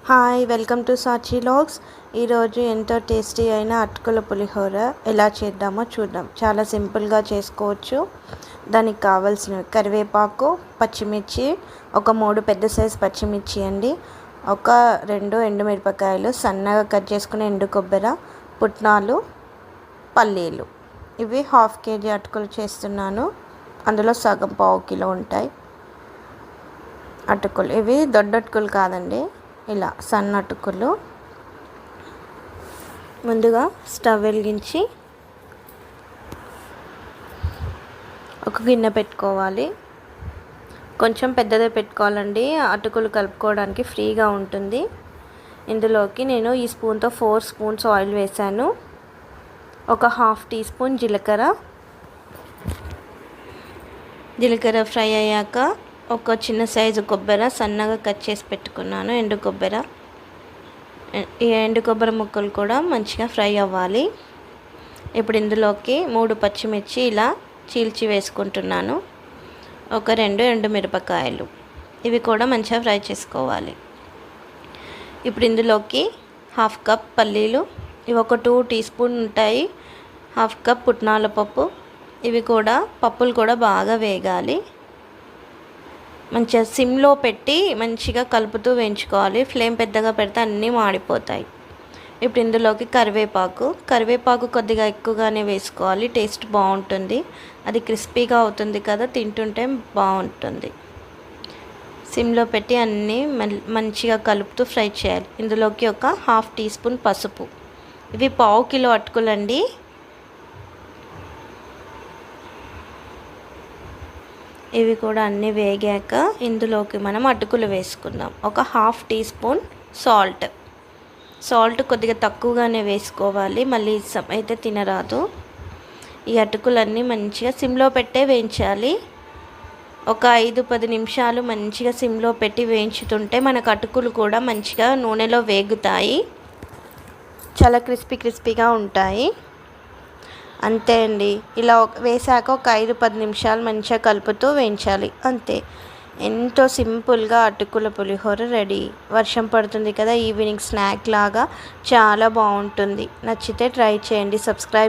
Hi welcome to Sachi logs. ఈరోజు ఎంతో tasty అయిన అటుకుల పులిహోర ఎలా చేద్దామో చూద్దాం. చాలా సింపుల్గా చేసుకోవచ్చు. దానికి కావాల్సినవి కరివేపాకు, పచ్చిమిర్చి, ఒక 3 పెద్ద సైజు పచ్చిమిర్చి అండి, ఒక 2 ఎండుమిరపకాయలు, సన్నగా కట్ చేసుకుని ఎండు కొబ్బరి, పుట్నాలు, పల్లీలు. ఇవి 1/2 kg అటుకులు చేస్తున్నాను. అందులో సగం 1/2 కిలో ఉంటాయి అటుకులు. ఇవి దొడ్డ అటుకులు కాదండి, ఇలా సన్న అటుకులు. ముందుగా స్టవ్ వెలిగించి ఒక గిన్నె పెట్టుకోవాలి. కొంచెం పెద్దదే పెట్టుకోవాలండి, అటుకులు కలుపుకోవడానికి ఫ్రీగా ఉంటుంది. ఇందులోకి నేను ఈ స్పూన్తో 4 స్పూన్స్ ఆయిల్ వేసాను. ఒక 1/2 టీ స్పూన్ జీలకర్ర ఫ్రై అయ్యాక ఒక చిన్న సైజు కొబ్బరి సన్నగా కట్ చేసి పెట్టుకున్నాను, ఎండు కొబ్బరి. ఈ ఎండు కొబ్బరి ముక్కలు కూడా మంచిగా ఫ్రై అవ్వాలి. ఇప్పుడు ఇందులోకి 3 పచ్చిమిర్చి ఇలా చీల్చి వేసుకుంటున్నాను. ఒక 2 ఎండుమిరపకాయలు, ఇవి కూడా మంచిగా ఫ్రై చేసుకోవాలి. ఇప్పుడు ఇందులోకి 1/2 కప్ పల్లీలు, ఇవి ఒక 2 టీ స్పూన్ ఉంటాయి. 1/2 కప్ పుట్నాల పప్పు, ఇవి కూడా పప్పులు కూడా బాగా వేగాలి. మంచిగా సిమ్లో పెట్టి మంచిగా కలుపుతూ వేయించుకోవాలి. ఫ్లేమ్ పెద్దగా పెడితే అన్నీ మాడిపోతాయి. ఇప్పుడు ఇందులోకి కరివేపాకు కొద్దిగా ఎక్కువగానే వేసుకోవాలి, టేస్ట్ బాగుంటుంది. అది క్రిస్పీగా అవుతుంది కదా, తింటుంటే బాగుంటుంది. సిమ్లో పెట్టి అన్నీ మంచిగా కలుపుతూ ఫ్రై చేయాలి. ఇందులోకి ఒక 1/2 టీ స్పూన్ పసుపు. ఇవి 1/2 కిలో అటుకులండి. ఇవి కూడా అన్నీ వేగాక ఇందులోకి మనం అటుకులు వేసుకుందాం. ఒక 1/2 టీ స్పూన్ సాల్ట్ కొద్దిగా తక్కువగానే వేసుకోవాలి, మళ్ళీ అయితే తినరాదు. ఈ అటుకులన్నీ మంచిగా సిమ్లో పెట్టే వేయించాలి. ఒక 5-10 నిమిషాలు మంచిగా సిమ్లో పెట్టి వేయించుతుంటే మనకు అటుకులు కూడా మంచిగా నూనెలో వేగుతాయి, చాలా క్రిస్పీగా ఉంటాయి. అంతే అండి, ఇలా వేసాక ఒక 5-10 నిమిషాలు మంచిగా కలుపుతూ వేయించాలి, అంతే. ఎంతో సింపుల్గా అటుకుల పులిహోర రెడీ. వర్షం పడుతుంది కదా, ఈవినింగ్ స్నాక్ లాగా చాలా బాగుంటుంది. నచ్చితే ట్రై చేయండి. సబ్స్క్రైబ్